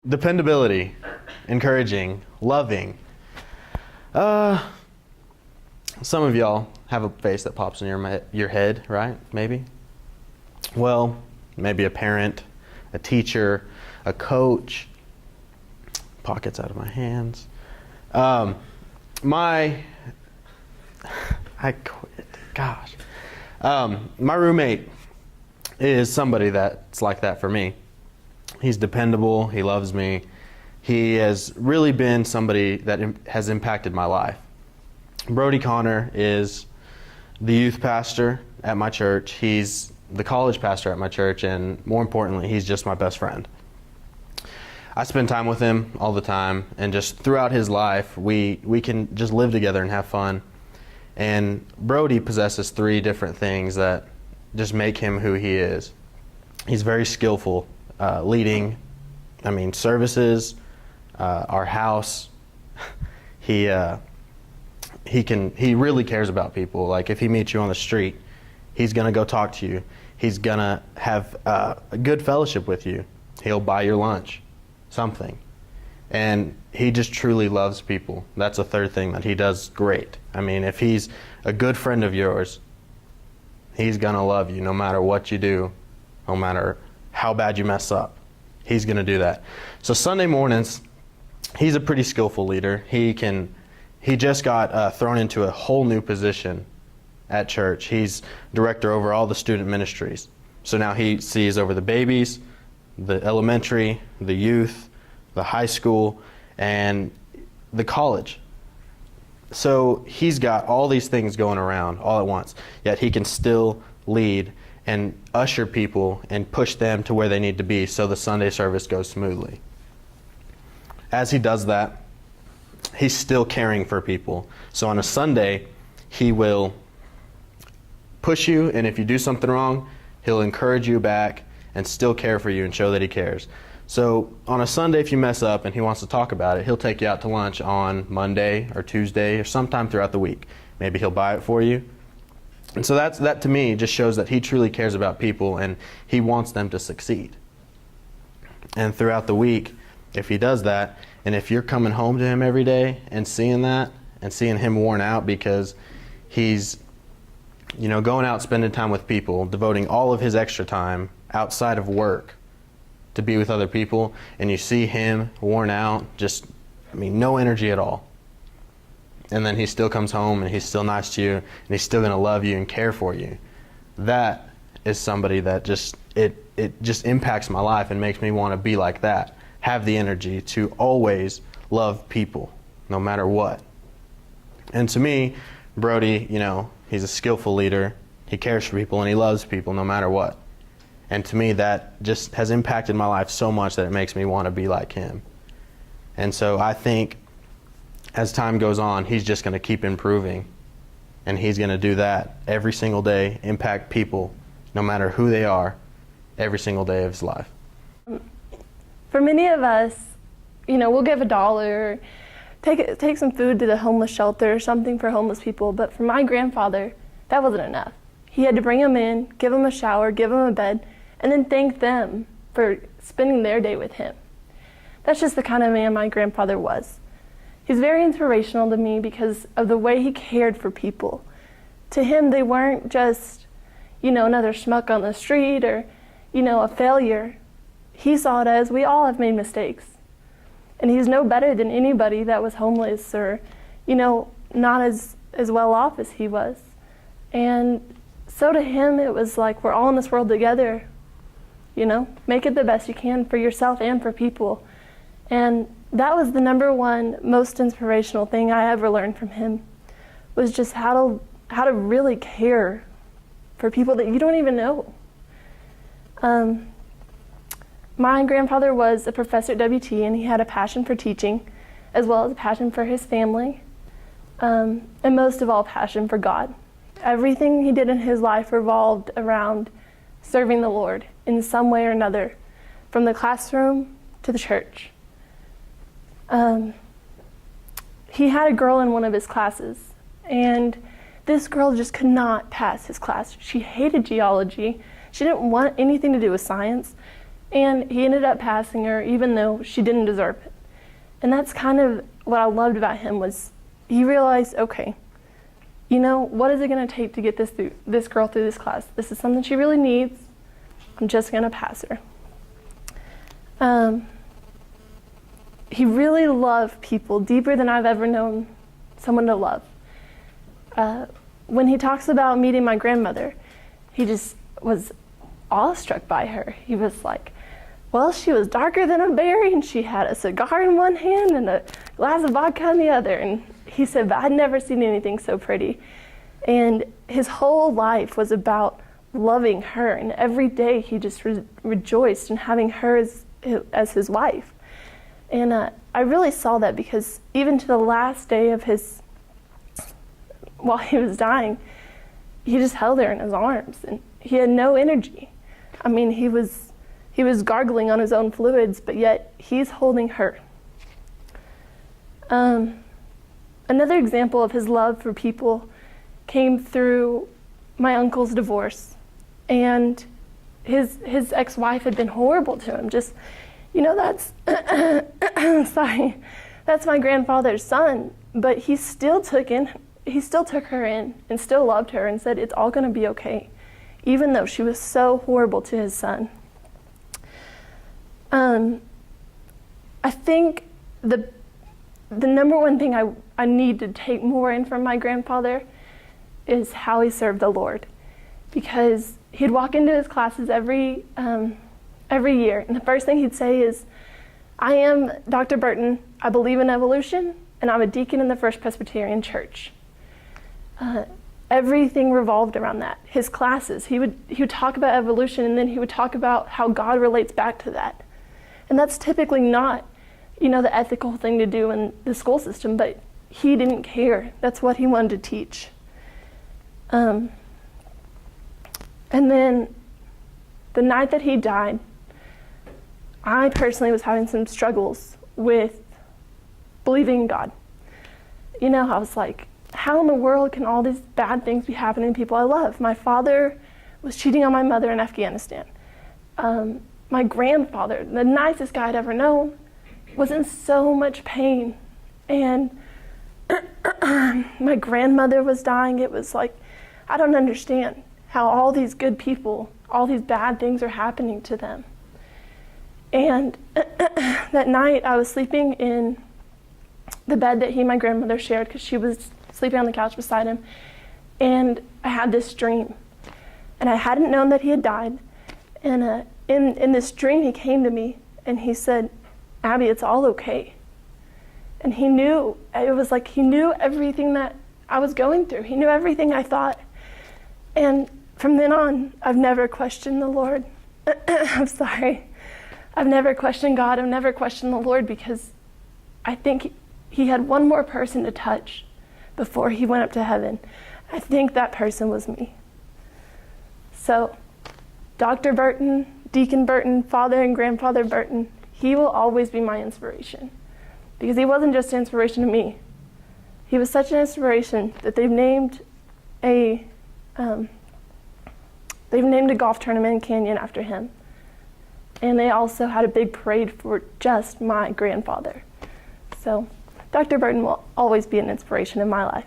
Dependability, encouraging, loving. Some of y'all have a face that pops in your head, right? Maybe. Well, maybe a parent, a teacher, a coach. Pockets out of my hands. I quit. Gosh. My roommate is somebody that's like that for me. He's dependable. He loves me. He has really been somebody that has impacted my life. Brody Connor is the youth pastor at my church. He's the college pastor at my church, and more importantly, he's just my best friend. I spend time with him all the time, and just throughout his life, we can just live together and have fun. And Brody possesses 3 different things that just make him who he is. He's very skillful, leading, services, our house. He really cares about people. Like if he meets you on the street, he's gonna go talk to you. He's gonna have a good fellowship with you. He'll buy your lunch, something. And he just truly loves people. That's a 3rd thing that he does great. If he's a good friend of yours, he's gonna love you no matter what you do, no matter how bad you mess up. He's gonna do that. So Sunday mornings, he's a pretty skillful leader. He just got thrown into a whole new position at church. He's director over all the student ministries. So now he sees over the babies, the elementary, the youth, the high school, and the college. So he's got all these things going around all at once, yet he can still lead and usher people and push them to where they need to be so the Sunday service goes smoothly. As he does that, he's still caring for people. So on a Sunday, he will push you, and if you do something wrong, he'll encourage you back and still care for you and show that he cares. So on a Sunday, if you mess up and he wants to talk about it, he'll take you out to lunch on Monday or Tuesday or sometime throughout the week. Maybe he'll buy it for you. And so that to me just shows that he truly cares about people and he wants them to succeed. And throughout the week, if he does that, and if you're coming home to him every day and seeing that and seeing him worn out because he's going out spending time with people, devoting all of his extra time outside of work to be with other people, and you see him worn out, no energy at all. And then he still comes home and he's still nice to you and he's still going to love you and care for you. That is somebody that it just impacts my life and makes me want to be like that. Have the energy to always love people, no matter what. And to me, Brody, he's a skillful leader. He cares for people and he loves people no matter what. And to me, that just has impacted my life so much that it makes me want to be like him. And so I think as time goes on, he's just going to keep improving. And he's going to do that every single day, impact people, no matter who they are, every single day of his life. For many of us, we'll give $1, take some food to the homeless shelter or something for homeless people. But for my grandfather, that wasn't enough. He had to bring them in, give them a shower, give them a bed, and then thank them for spending their day with him. That's just the kind of man my grandfather was. He's very inspirational to me because of the way he cared for people. To him, they weren't just, another schmuck on the street or, a failure. He saw it as we all have made mistakes. And he's no better than anybody that was homeless or, not as well off as he was. And so to him, it was like we're all in this world together. Make it the best you can for yourself and for people. And that was the number one most inspirational thing I ever learned from him, was just how to really care for people that you don't even know. My grandfather was a professor at WT, and he had a passion for teaching, as well as a passion for his family, and most of all, passion for God. Everything he did in his life revolved around serving the Lord in some way or another, from the classroom to the church. He had a girl in one of his classes, and this girl just could not pass his class. She hated geology. She didn't want anything to do with science. And he ended up passing her even though she didn't deserve it. And that's kind of what I loved about him, was he realized, okay, you know, what is it going to take to get this girl through this class? This is something she really needs. I'm just going to pass her. He really loved people deeper than I've ever known someone to love. When he talks about meeting my grandmother, he just was awestruck by her. He was like, well, she was darker than a berry, and she had a cigar in one hand and a glass of vodka in the other. And he said, but I'd never seen anything so pretty. And his whole life was about loving her, and every day he just rejoiced in having her as his wife. And I really saw that, because even to the last day of while he was dying, he just held her in his arms, and he had no energy. I mean, he was gargling on his own fluids, but yet he's holding her. Another example of his love for people came through my uncle's divorce. And his ex-wife had been horrible to him. Just, you know, that's, sorry, that's my grandfather's son, but he still took her in and still loved her and said, it's all going to be okay, even though she was so horrible to his son. I think the number one thing I need to take more in from my grandfather is how he served the Lord, because he'd walk into his classes every year, and the first thing he'd say is, I am Dr. Burton, I believe in evolution, and I'm a deacon in the First Presbyterian Church. Everything revolved around that. His classes, he would talk about evolution, and then he would talk about how God relates back to that. And that's typically not, you know, the ethical thing to do in the school system, but he didn't care. That's what he wanted to teach. And then the night that he died, I personally was having some struggles with believing in God. You know, I was like, how in the world can all these bad things be happening to people I love? My father was cheating on my mother in Afghanistan. My grandfather, the nicest guy I'd ever known, was in so much pain. And my grandmother was dying. It was like, I don't understand how all these good people, all these bad things are happening to them. And that night I was sleeping in the bed that he and my grandmother shared, because she was sleeping on the couch beside him. And I had this dream. And I hadn't known that he had died. And in this dream he came to me and he said, Abby, it's all okay. And he knew, it was like he knew everything that I was going through. He knew everything I thought. And from then on, I've never questioned the Lord. I'm sorry. I've never questioned God. I've never questioned the Lord, because I think he had one more person to touch before he went up to heaven. I think that person was me. So, Dr. Burton, Deacon Burton, Father and Grandfather Burton, he will always be my inspiration. Because he wasn't just an inspiration to me. He was such an inspiration that they've named a golf tournament in Canyon after him. And they also had a big parade for just my grandfather. So Dr. Burton will always be an inspiration in my life.